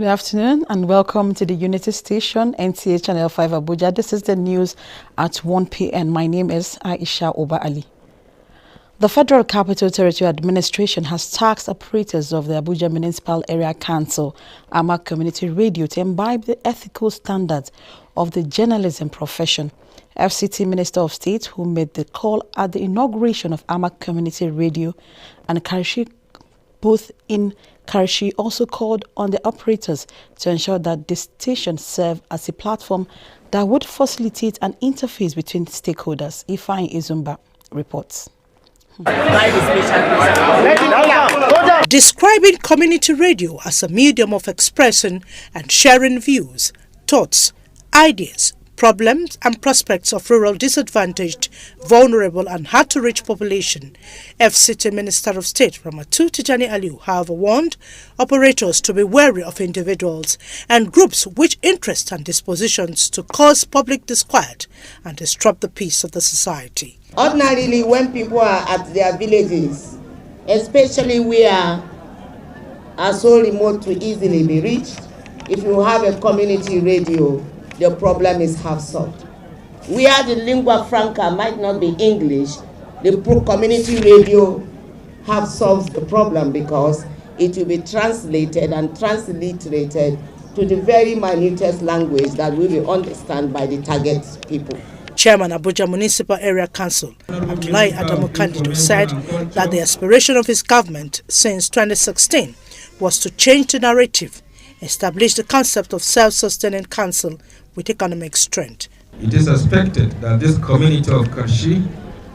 Good afternoon and welcome to the Unity Station, NTA Channel 5 Abuja. This is the news at 1 p.m. My name is Aisha Oba Ali. The Federal Capital Territory Administration has tasked operators of the Abuja Municipal Area Council, Aman Community Radio, to imbibe the ethical standards of the journalism profession. FCT Minister of State, who made the call at the inauguration of Aman Community Radio and Karishi, both in Karishi, also called on the operators to ensure that the station serve as a platform that would facilitate an interface between stakeholders. Ifeanyi Izumba reports. Describing community radio as a medium of expressing and sharing views, thoughts, ideas, problems and prospects of rural disadvantaged, vulnerable and hard-to-reach population, FCT Minister of State Ramatu Tijani Aliu, however, warned operators to be wary of individuals and groups which interest and dispositions to cause public disquiet and disrupt the peace of the society. Ordinarily, when people are at their villages, especially where are so remote to easily be reached, if you have a community radio, the problem is half solved. Where the lingua franca might not be English, the community radio half solves the problem because it will be translated and transliterated to the very minutest language that will be understood by the target people. Chairman Abuja Municipal Area Council, Abdullahi Adamu Candido, said that the aspiration of his government since 2016 was to change the narrative, establish the concept of self-sustaining council with economic strength. It is expected that this community of Karishi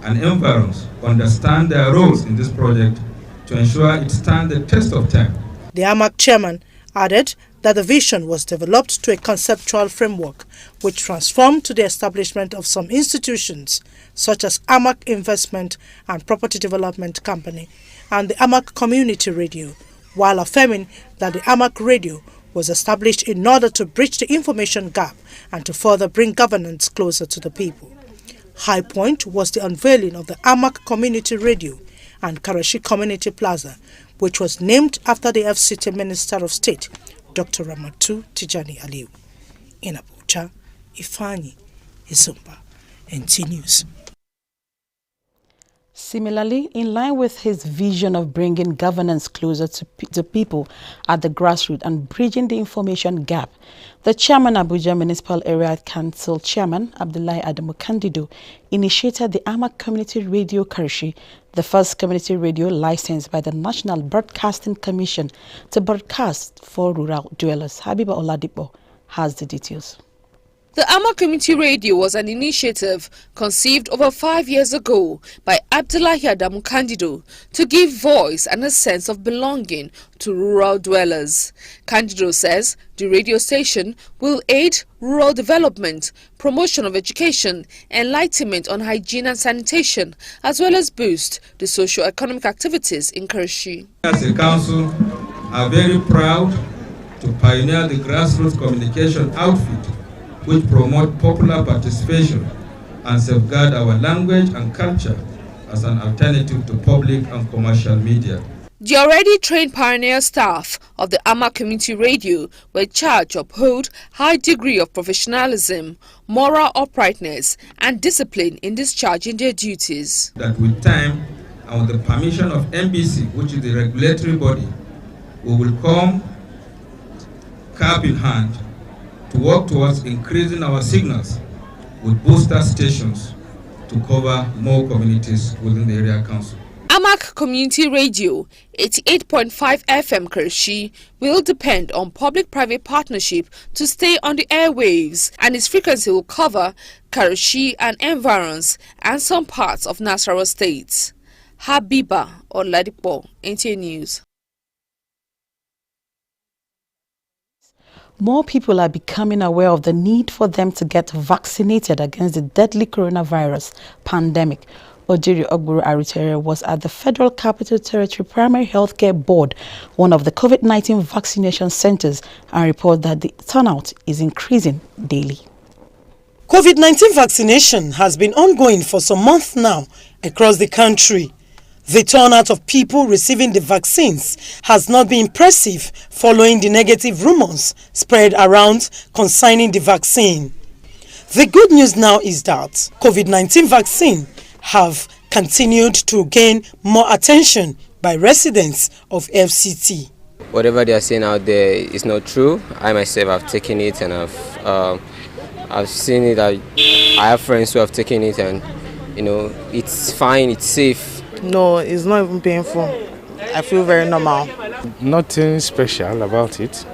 and environs understand their roles in this project to ensure it stands the test of time. The AMAC chairman added that the vision was developed to a conceptual framework which transformed to the establishment of some institutions such as AMAC Investment and Property Development Company and the AMAC Community Radio, while affirming that the AMAC Radio was established in order to bridge the information gap and to further bring governance closer to the people. High point was the unveiling of the AMAC Community Radio and Karishi Community Plaza, which was named after the FCT Minister of State, Dr. Ramatu Tijani Aliu. In Abuja, Ifeanyi Izumba, NT News. Similarly, in line with his vision of bringing governance closer to people at the grassroots and bridging the information gap, the Chairman Abuja Municipal Area Council Chairman Abdullahi Adamu Candido initiated the AMAC Community Radio Karishi, the first community radio licensed by the National Broadcasting Commission to broadcast for rural dwellers. Habiba Oladipo has the details. The Aman Community Radio was an initiative conceived over 5 years ago by Abdullahi Adamu Candido to give voice and a sense of belonging to rural dwellers. Candido says the radio station will aid rural development, promotion of education, enlightenment on hygiene and sanitation, as well as boost the socio-economic activities in Karishi. As a council, are very proud to pioneer the grassroots communication outfit which promote popular participation and safeguard our language and culture as an alternative to public and commercial media. The already trained pioneer staff of the AMAC Community Radio were charged to uphold high degree of professionalism, moral uprightness and discipline in discharging their duties. That with time and with the permission of MBC, which is the regulatory body, we will come cap in hand to work towards increasing our signals with booster stations to cover more communities within the area council. AMAC Community Radio 88.5 FM Karishi will depend on public-private partnership to stay on the airwaves, and its frequency will cover Karishi and environs and some parts of Nasarawa State. Habiba Oladipo, NTA News. More people are becoming aware of the need for them to get vaccinated against the deadly coronavirus pandemic. Ojiri Ogburu Aritere was at the Federal Capital Territory Primary Healthcare Board, one of the COVID-19 vaccination centers, and reported that the turnout is increasing daily. COVID-19 vaccination has been ongoing for some months now across the country. The turnout of people receiving the vaccines has not been impressive following the negative rumors spread around concerning the vaccine. The good news now is that COVID-19 vaccine have continued to gain more attention by residents of FCT. Whatever they are saying out there is not true. I myself have taken it and I've seen it. I have friends who have taken it and it's fine, it's safe. No, it's not even painful. I feel very normal. Nothing special about it.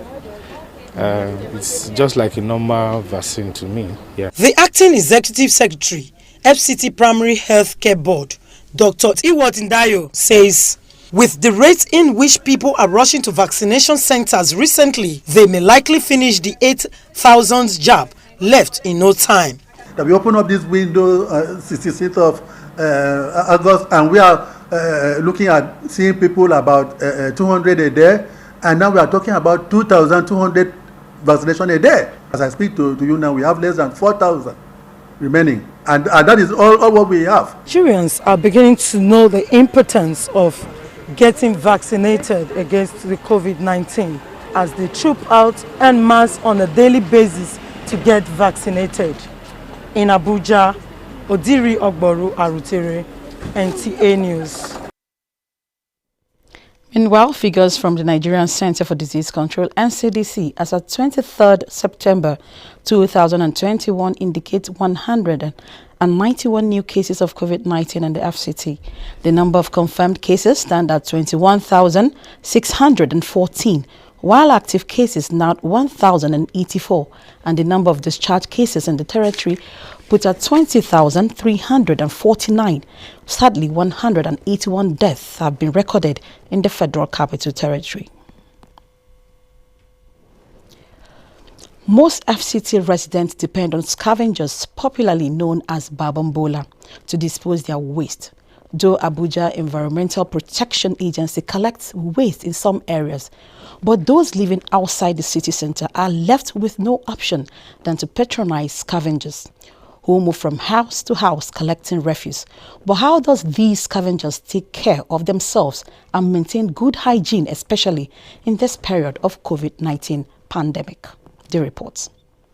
It's just like a normal vaccine to me. Yeah. The acting executive secretary, FCT Primary Health Care Board, Dr. Iwotindayo, says with the rate in which people are rushing to vaccination centers recently, they may likely finish the 8,000 jab left in no time. We open up this window 16th of August, and we are looking at seeing people about 200 a day, and now we are talking about 2,200 vaccination a day. As I speak to you now, we have less than 4,000 remaining, and that is all what we have. Nigerians are beginning to know the importance of getting vaccinated against the COVID-19 as they troop out en masse on a daily basis to get vaccinated. In Abuja, Odiri Ogboru Arutere, NTA News. Meanwhile, figures from the Nigerian Center for Disease Control (NCDC) as of 23rd September 2021 indicate 191 new cases of COVID-19 in the FCT. The number of confirmed cases stand at 21,614, while active cases now 1,084, and the number of discharged cases in the territory put at 20,349. Sadly, 181 deaths have been recorded in the Federal Capital Territory. Most FCT residents depend on scavengers, popularly known as Babambola, to dispose their waste. Though Abuja Environmental Protection Agency collects waste in some areas, but those living outside the city center are left with no option than to patronize scavengers, who move from house to house collecting refuse. But how does these scavengers take care of themselves and maintain good hygiene, especially in this period of COVID-19 pandemic? The reports.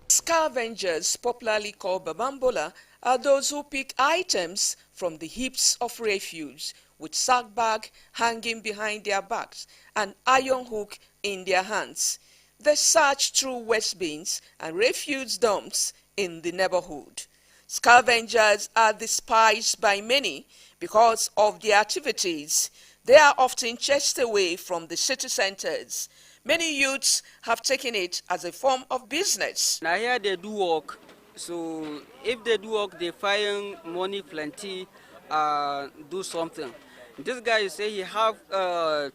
Scavengers, popularly called Babambola, are those who pick items from the heaps of refuse with sack bag hanging behind their backs and iron hook in their hands. They search through waste bins and refuse dumps in the neighborhood. Scavengers are despised by many because of their activities. They are often chased away from the city centers. Many youths have taken it as a form of business. Now here they do work, so if they do work, they find money plenty, do something. This guy say he have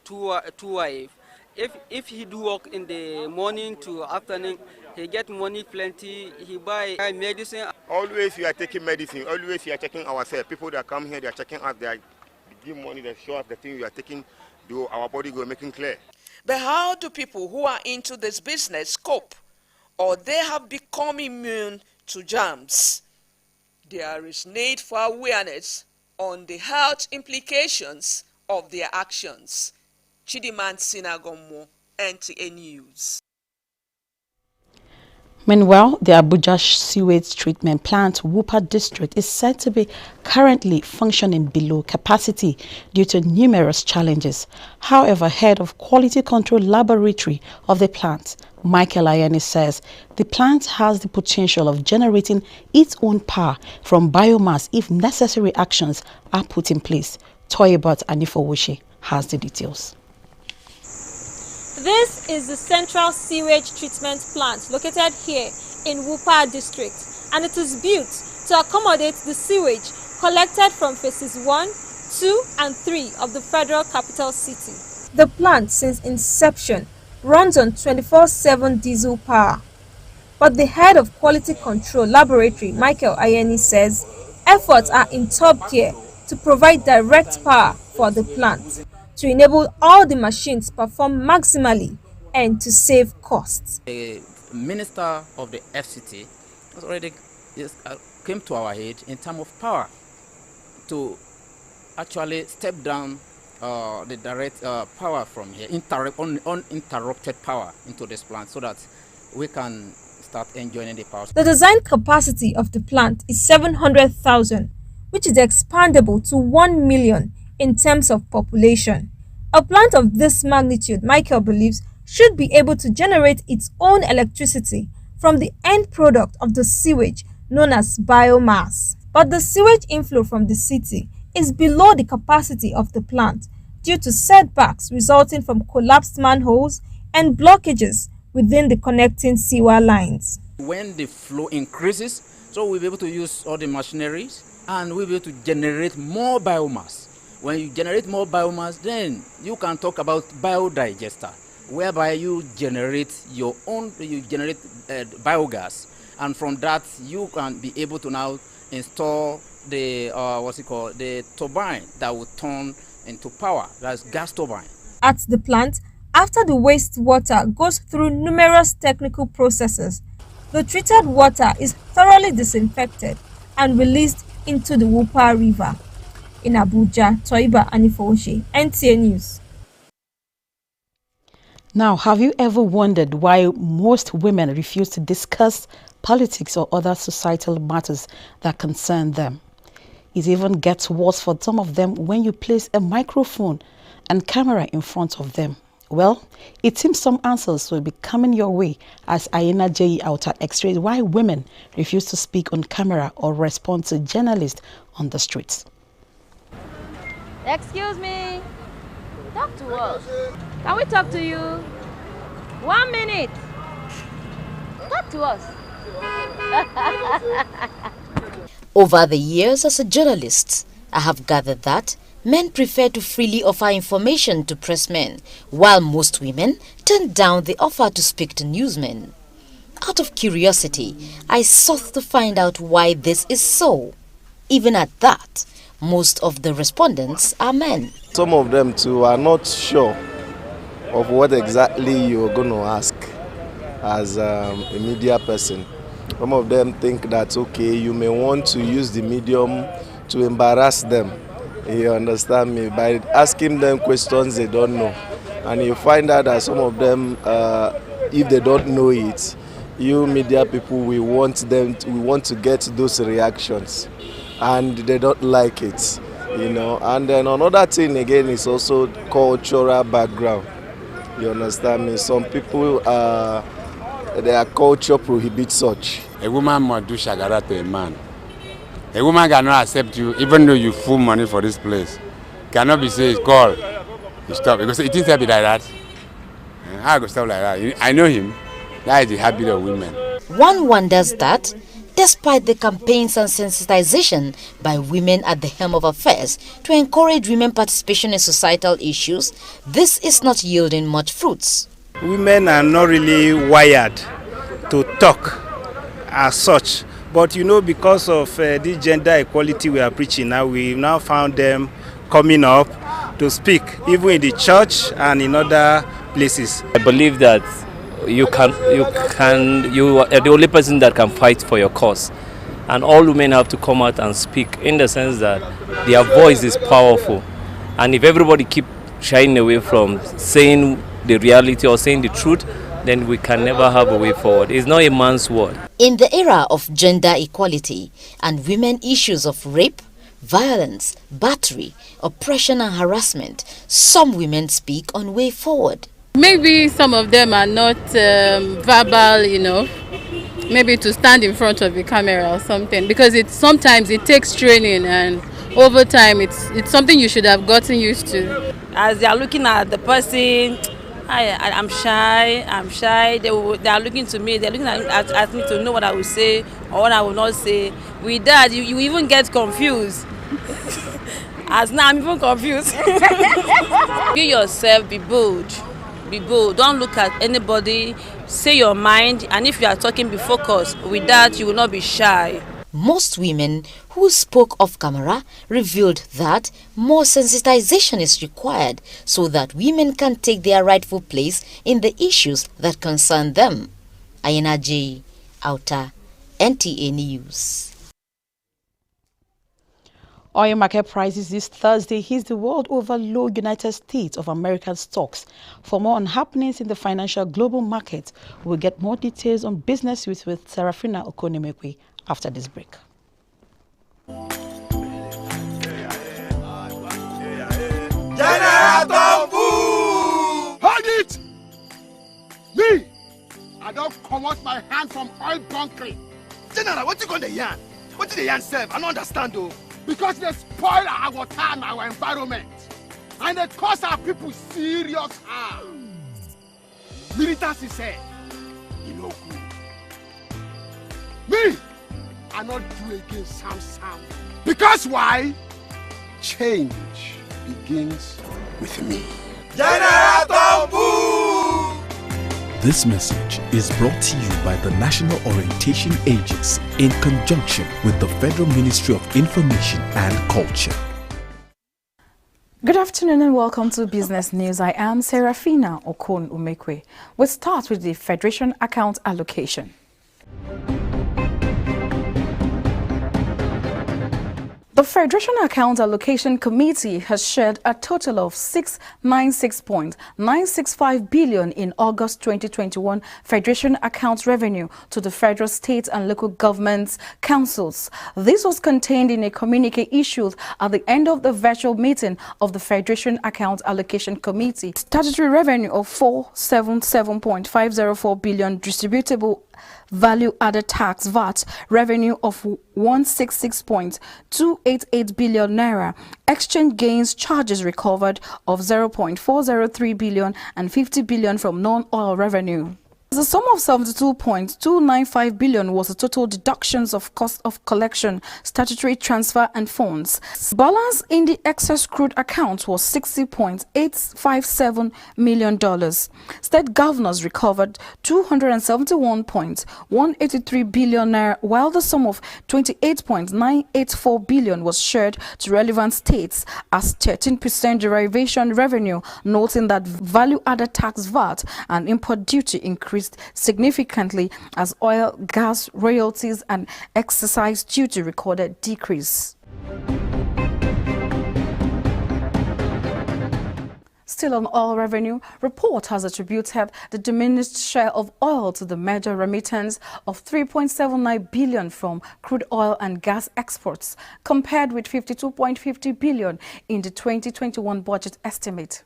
two wives. If he do work in the morning to afternoon, he get money plenty, he buy medicine. Always we are taking medicine, always we are checking ourselves. People that come here, they are checking us, they give money, they show us the thing we are taking, do our body go making clear. But how do people who are into this business cope? Or they have become immune to germs? There is need for awareness on the health implications of their actions. Chidiman Sinagomo, NTA News. Meanwhile, the Abuja Sewage Treatment Plant, Wupa District, is said to be currently functioning below capacity due to numerous challenges. However, head of Quality Control Laboratory of the plant, Michael Ayani, says the plant has the potential of generating its own power from biomass if necessary actions are put in place. Toyebot Anifowoshi has the details. This is the Central Sewage Treatment Plant located here in Wupa District, and it is built to accommodate the sewage collected from phases 1, 2 and 3 of the Federal Capital City. The plant, since inception, runs on 24/7 diesel power. But the head of Quality Control Laboratory, Michael Ayeni, says efforts are in top gear to provide direct power for the plant, to enable all the machines perform maximally and to save costs. The minister of the FCT has already came to our aid in terms of power to actually step down the direct power from here, uninterrupted power into this plant, so that we can start enjoying the power. The design capacity of the plant is 700,000, which is expandable to 1 million in terms of population. A plant of this magnitude, Michael believes, should be able to generate its own electricity from the end product of the sewage known as biomass. But the sewage inflow from the city is below the capacity of the plant due to setbacks resulting from collapsed manholes and blockages within the connecting sewer lines. When the flow increases, so we'll be able to use all the machineries and we'll be able to generate more biomass. When you generate more biomass, then you can talk about biodigester, whereby you generate your own, biogas, and from that you can be able to now install the the turbine that will turn into power. That's gas turbine. At the plant, after the wastewater goes through numerous technical processes, the treated water is thoroughly disinfected and released into the Wupa River. In Abuja, Toiba Anifoshe, NTA News. Now, have you ever wondered why most women refuse to discuss politics or other societal matters that concern them? It even gets worse for some of them when you place a microphone and camera in front of them. Well, it seems some answers will be coming your way as Ayena J. Outer x-rays why women refuse to speak on camera or respond to journalists on the streets. Excuse me. Talk to us. Can we talk to you? 1 minute. Talk to us. Over the years as a journalist, I have gathered that men prefer to freely offer information to pressmen, while most women turn down the offer to speak to newsmen. Out of curiosity, I sought to find out why this is so. Even at that, most of the respondents are men. Some of them too are not sure of what exactly you're going to ask as a media person. Some of them think that, okay, you may want to use the medium to embarrass them. You understand me? By asking them questions they don't know. And you find out that some of them, if they don't know it, you media people, we want to get those reactions. And they don't like it, you know. And then another thing again is also cultural background. You understand me? Some people, their culture prohibits such. A woman must do shagara to a man. A woman cannot accept you even though you full money for this place. Cannot be said, call, you stop. Because it didn't be like that. I go stop like that. I know him. That is the habit of women. One wonders that, despite the campaigns and sensitization by women at the helm of affairs to encourage women participation in societal issues, this is not yielding much fruits. Women are not really wired to talk as such, but you know, because of this gender equality we are preaching now, we now found them coming up to speak, even in the church and in other places. I believe that you are the only person that can fight for your cause, and all women have to come out and speak, in the sense that their voice is powerful, and if everybody keep shying away from saying the reality or saying the truth, then we can never have a way forward. It's not a man's word. In the era of gender equality and women issues of rape, violence, battery, oppression and harassment, some women speak on way forward. Maybe some of them are not verbal enough, maybe to stand in front of the camera or something, because sometimes it takes training, and over time it's something you should have gotten used to. As they are looking at the person, I'm shy, they are looking to me, they're looking at me to know what I will say or what I will not say. With that, you even get confused. As now I'm even confused. Be yourself, be bold. Be bold. Don't look at anybody. Say your mind, and if you are talking, be focused. With that, you will not be shy. Most women who spoke off camera revealed that more sensitization is required so that women can take their rightful place in the issues that concern them. Ayena J. Outer, NTA News. Oil market prices this Thursday hit the world over low United States of American stocks. For more on happenings in the financial global market, we'll get more details on business with Serafina Okonemekwe after this break. Hold it! Me! I don't come out my hand from oil bunkering. General, what you gonna yarn? What did the yarn serve? I don't understand though. Because they spoil our water and our environment. And they cause our people serious harm. Militants say, you know good. Me! I not do against Sam. Because why? Change begins with me. General This message is brought to you by the National Orientation Agency in conjunction with the Federal Ministry of Information and Culture. Good afternoon and welcome to Business News. I am Serafina Okonemekwe. We'll start with the Federation account allocation. The Federation Account Allocation Committee has shared a total of 696.965 billion in August 2021 Federation account revenue to the federal, state and local governments councils. This was contained in a communique issued at the end of the virtual meeting of the Federation Account Allocation Committee. Statutory revenue of 477.504 billion, distributable value-added tax VAT revenue of 166.288 billion naira, exchange gains charges recovered of 0.403 billion and 50 billion from non-oil revenue. The sum of 72.295 billion was the total deductions of cost of collection, statutory transfer and funds. Balance in the excess crude account was $60.857 million. State governors recovered 271.183 billion naira, while the sum of 28.984 billion was shared to relevant states as 13% derivation revenue, noting that value-added tax VAT and import duty increased significantly as oil, gas, royalties and excise duty recorded decrease. Still on oil revenue, report has attributed the diminished share of oil to the major remittance of 3.79 billion from crude oil and gas exports, compared with 52.50 billion in the 2021 budget estimate.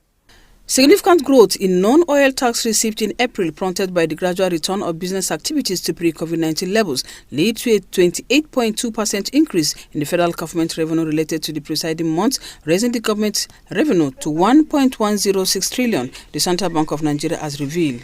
Significant growth in non-oil tax receipts in April, prompted by the gradual return of business activities to pre-COVID-19 levels, led to a 28.2% increase in the federal government revenue related to the preceding month, raising the government revenue to 1.106 trillion, the Central Bank of Nigeria has revealed.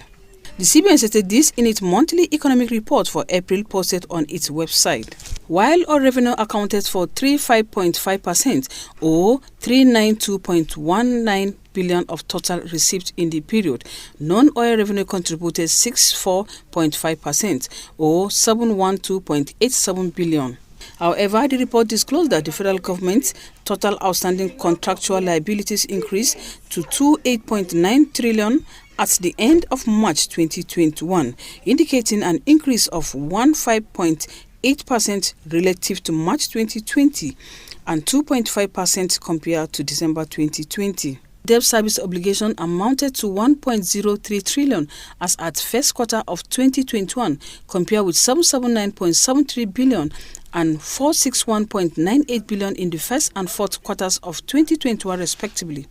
The CBN stated this in its monthly economic report for April posted on its website. While oil revenue accounted for 35.5% or 392.19 billion of total receipts in the period, non-oil revenue contributed 64.5% or 712.87 billion. However, the report disclosed that the federal government's total outstanding contractual liabilities increased to 28.9 trillion at the end of March 2021, indicating an increase of 15.8% relative to March 2020 and 2.5% compared to December 2020. Debt service obligation amounted to 1.03 trillion as at first quarter of 2021, compared with 779.73 billion and 461.98 billion in the first and fourth quarters of 2021 respectively.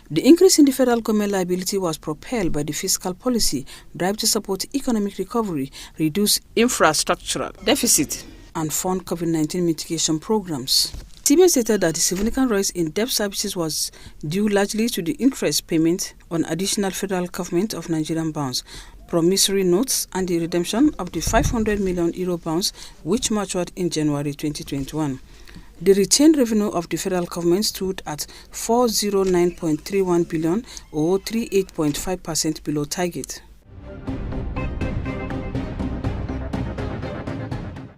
The increase in the federal government liability was propelled by the fiscal policy drive to support economic recovery, reduce infrastructural deficit, and fund COVID-19 mitigation programs. CBN stated that the significant rise in debt services was due largely to the interest payment on additional federal government of Nigerian bonds, promissory notes, and the redemption of the 500 million euro bonds which matured in January 2021. The retained revenue of the federal government stood at 409.31 billion or 38.5% below target.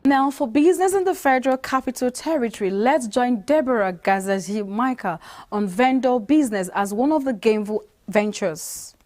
Now, for business in the Federal Capital Territory, let's join Deborah Gazazi Micah on vendor business as one of the gameful ventures.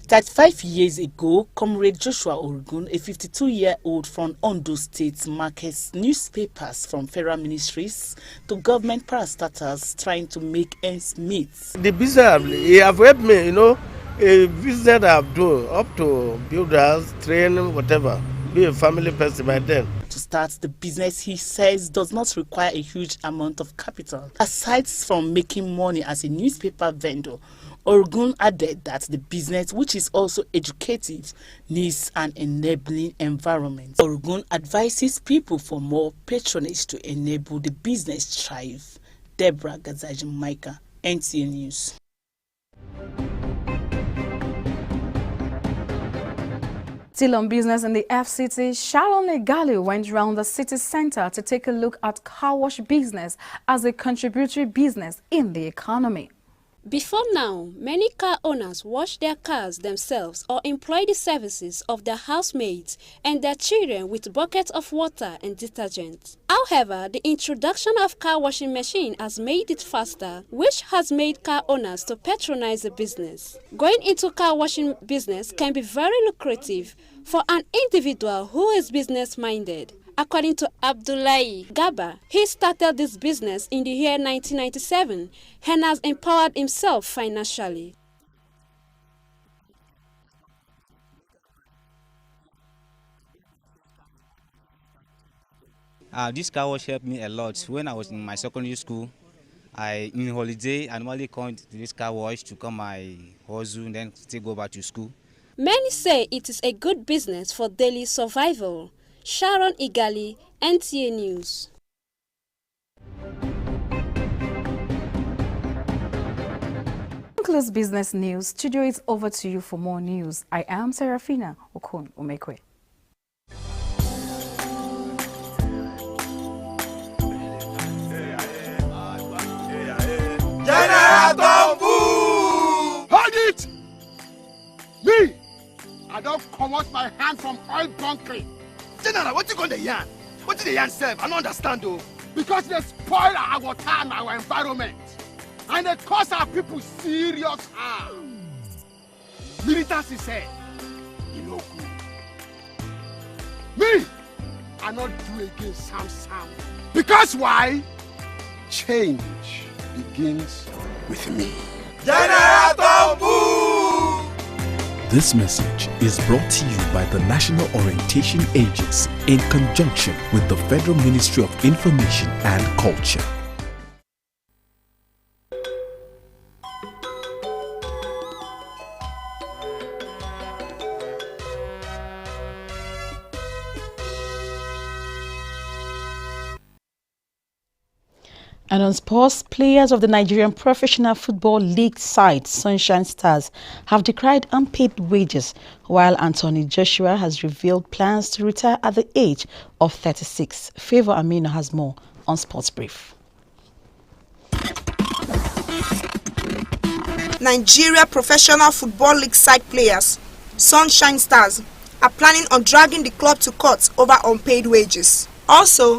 35 years ago, Comrade Joshua Orugun, a 52-year-old from Ondo State, markets newspapers from federal ministries to government parastatals trying to make ends meet. The business have helped me, a business I've done up to builders, training, whatever. Be a family person by then. To start the business, he says, does not require a huge amount of capital. Aside from making money as a newspaper vendor, Orugun added that the business, which is also educative, needs an enabling environment. Orugun advises people for more patronage to enable the business thrive. Deborah Gazaji-Maika, NTA News. Still on business in the FCT, Sharon Igali went round the city centre to take a look at car wash business as a contributory business in the economy. Before now, many car owners wash their cars themselves or employ the services of their housemates and their children with buckets of water and detergent. However, the introduction of car washing machine has made it faster, which has made car owners to patronize the business. Going into car washing business can be very lucrative for an individual who is business-minded. According to Abdullahi Gaba, he started this business in the year 1997 and has empowered himself financially. This car wash helped me a lot. When I was in my secondary school, in holiday, I normally come to this car wash to come my hustle and then still go back to school. Many say it is a good business for daily survival. Sharon Igali, NTA News. Concludes business news. Studio is over to you for more news. I am Serafina Okon Umekwe. Hold it! Me! I don't come out my hand from oil bunkering. General, what you going to yarn? What did the yarn say? I don't understand though. Because they spoil our water and our environment. And they cause our people serious harm. Militants said, you know good. Me, I not do again Sam. Because why? Change begins with me. This message is brought to you by the National Orientation Agency in conjunction with the Federal Ministry of Information and Culture. And on sports, players of the Nigerian Professional Football League side, Sunshine Stars, have decried unpaid wages, while Anthony Joshua has revealed plans to retire at the age of 36. Favor Amino has more on Sports Brief. Nigeria Professional Football League side players, Sunshine Stars, are planning on dragging the club to court over unpaid wages. Also,